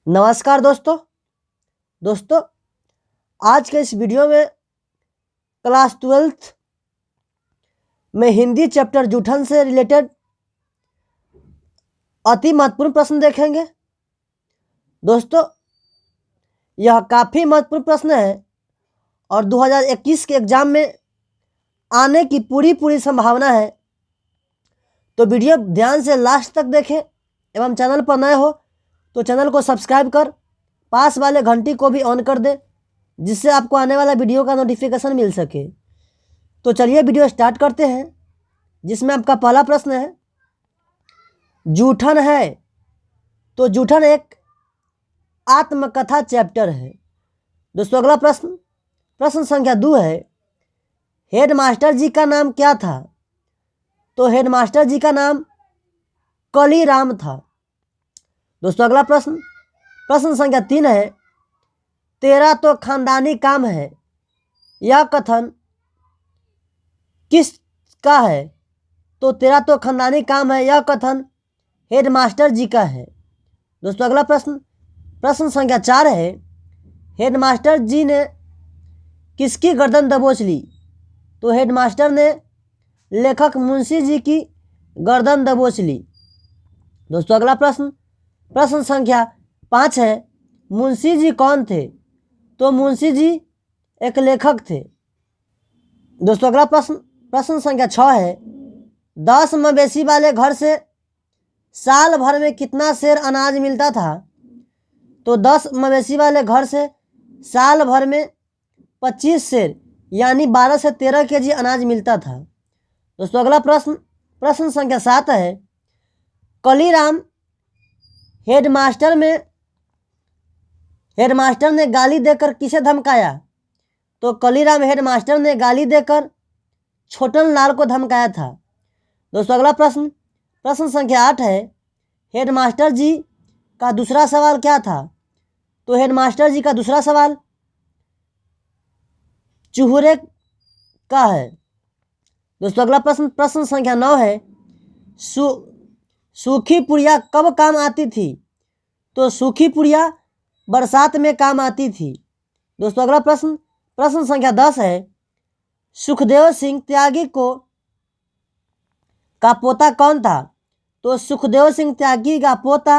नमस्कार दोस्तों आज के इस वीडियो में क्लास 12th में हिंदी चैप्टर जूठन से रिलेटेड अति महत्वपूर्ण प्रश्न देखेंगे। दोस्तों यह काफ़ी महत्वपूर्ण प्रश्न है और 2021 के एग्ज़ाम में आने की पूरी संभावना है, तो वीडियो ध्यान से लास्ट तक देखें एवं चैनल पर नए हो तो चैनल को सब्सक्राइब कर पास वाले घंटी को भी ऑन कर दें, जिससे आपको आने वाला वीडियो का नोटिफिकेशन मिल सके। तो चलिए वीडियो स्टार्ट करते हैं, जिसमें आपका पहला प्रश्न है जूठन है। तो जूठन एक आत्मकथा चैप्टर है। दोस्तों अगला प्रश्न संख्या 2 है, हेडमास्टर जी का नाम क्या था? तो हेडमास्टर जी का नाम कलीराम था। दोस्तों अगला प्रश्न संख्या 3 है, तेरा तो खानदानी काम है, यह कथन किसका है? तो तेरा तो खानदानी काम है, यह कथन हेडमास्टर जी का है। दोस्तों अगला प्रश्न संख्या 4 है, हेडमास्टर जी ने किसकी गर्दन दबोच ली? तो हेडमास्टर ने लेखक मुंशी जी की गर्दन दबोच ली। दोस्तों अगला प्रश्न संख्या 5 है, मुंशी जी कौन थे? तो मुंशी जी एक लेखक थे। दोस्तों अगला प्रश्न संख्या 6 है, 10 मवेशी वाले घर से साल भर में कितना सेर अनाज मिलता था? तो 10 मवेशी वाले घर से साल भर में 25 सेर यानी 12 से 13 केजी अनाज मिलता था। दोस्तों अगला प्रश्न संख्या 7 है, कलीराम हेडमास्टर ने गाली देकर किसे धमकाया? तो कलीराम हेडमास्टर ने गाली देकर छोटन लाल को धमकाया था। दोस्तों अगला प्रश्न संख्या 8 है, हेडमास्टर जी का दूसरा सवाल क्या था? तो हेडमास्टर जी का दूसरा सवाल चूहरे का है। दोस्तों अगला प्रश्न संख्या 9 है, सूखी पुड़िया कब काम आती थी? तो सूखी पुड़िया बरसात में काम आती थी। दोस्तों अगला प्रश्न संख्या 10 है, सुखदेव सिंह त्यागी का पोता कौन था? तो सुखदेव सिंह त्यागी का पोता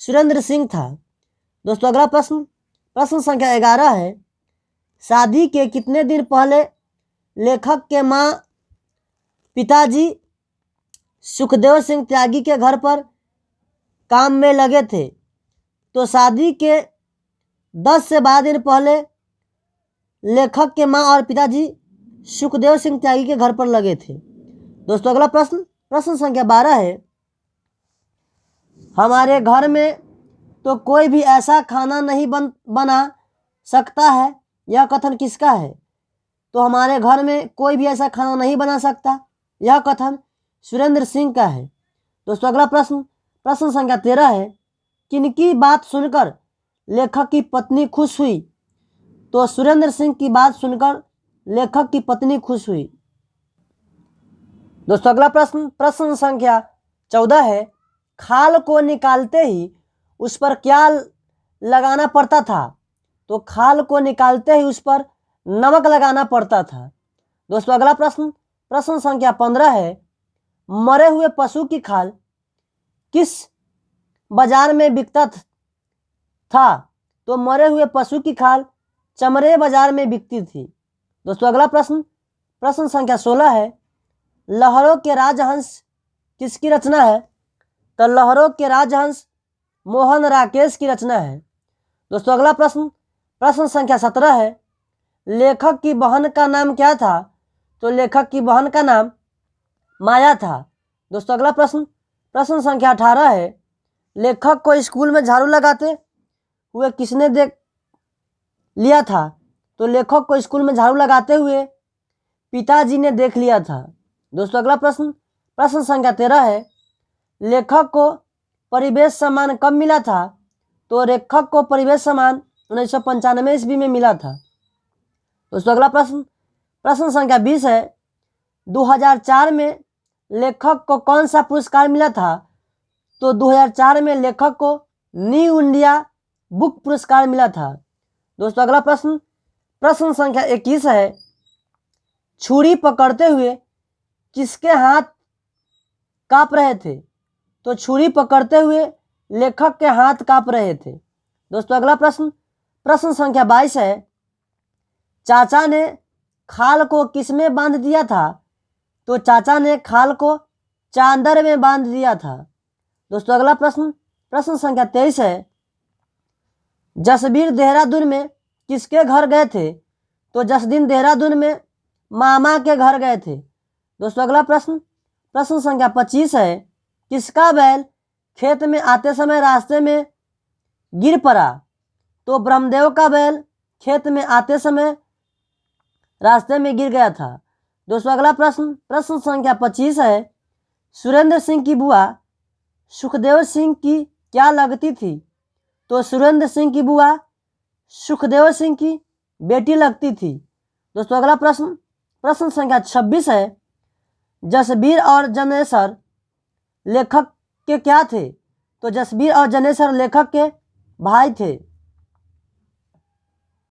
सुरेंद्र सिंह था। दोस्तों अगला प्रश्न संख्या 11 है, शादी के कितने दिन पहले लेखक के माँ पिताजी सुखदेव सिंह त्यागी के घर पर काम में लगे थे? तो शादी के 10 से 12 दिन पहले लेखक के माँ और पिताजी सुखदेव सिंह त्यागी के घर पर लगे थे। दोस्तों अगला प्रश्न संख्या 12 है, हमारे घर में तो कोई भी ऐसा खाना नहीं बना सकता है, यह कथन किसका है? तो हमारे घर में कोई भी ऐसा खाना नहीं बना सकता, यह कथन सुरेंद्र सिंह का है। दोस्तों अगला प्रश्न संख्या 13 है, किनकी बात सुनकर लेखक की पत्नी खुश हुई? तो सुरेंद्र सिंह की बात सुनकर लेखक की पत्नी खुश हुई। दोस्तों अगला प्रश्न संख्या 14 है, खाल को निकालते ही उस पर क्या लगाना पड़ता था? तो खाल को निकालते ही उस पर नमक लगाना पड़ता था। दोस्तों अगला प्रश्न संख्या 15 है, मरे हुए पशु की खाल किस बाजार में बिकता था? तो मरे हुए पशु की खाल चमड़े बाजार में बिकती थी। दोस्तों अगला प्रश्न संख्या 16 है, लहरों के राजहंस किसकी रचना है? तो लहरों के राजहंस मोहन राकेश की रचना है। दोस्तों अगला प्रश्न संख्या 17 है, लेखक की बहन का नाम क्या था? तो लेखक की बहन का नाम माया था। दोस्तों अगला प्रश्न संख्या 18 है, लेखक को स्कूल में झाड़ू लगाते हुए किसने देख लिया था? तो लेखक को स्कूल में झाड़ू लगाते हुए पिताजी ने देख लिया था। दोस्तों अगला प्रश्न संख्या 13 है, लेखक को परिवेश सम्मान कब मिला था? तो लेखक को परिवेश सम्मान 1995 ईस्वी में मिला था। दोस्तों अगला प्रश्न संख्या 20 है, 2004 में लेखक को कौन सा पुरस्कार मिला था? तो 2004 में लेखक को न्यू इंडिया बुक पुरस्कार मिला था। दोस्तों अगला प्रश्न, प्रश्न संख्या 21 है, छुरी पकड़ते हुए किसके हाथ कांप रहे थे? तो छुरी पकड़ते हुए लेखक के हाथ कांप रहे थे। दोस्तों अगला प्रश्न, प्रश्न संख्या 22 है, चाचा ने खाल को किसमें बांध दिया था? तो चाचा ने खाल को चांदर में बांध दिया था। दोस्तों अगला प्रश्न, प्रश्न संख्या 23 है, जसबीर देहरादून में किसके घर गए थे? तो जसदीन देहरादून में मामा के घर गए थे। दोस्तों अगला प्रश्न, प्रश्न संख्या 25 है, किसका बैल खेत में आते समय रास्ते में गिर पड़ा? तो ब्रह्मदेव का बैल खेत में आते समय रास्ते में गिर गया था। दोस्तों अगला प्रश्न, प्रश्न संख्या 25 है, सुरेंद्र सिंह की बुआ सुखदेव सिंह की क्या लगती थी? तो सुरेंद्र सिंह की बुआ सुखदेव सिंह की बेटी लगती थी। दोस्तों अगला प्रश्न, प्रश्न संख्या 26 है, जसबीर और जनेसर लेखक के क्या थे? तो जसबीर और जनेसर लेखक के भाई थे।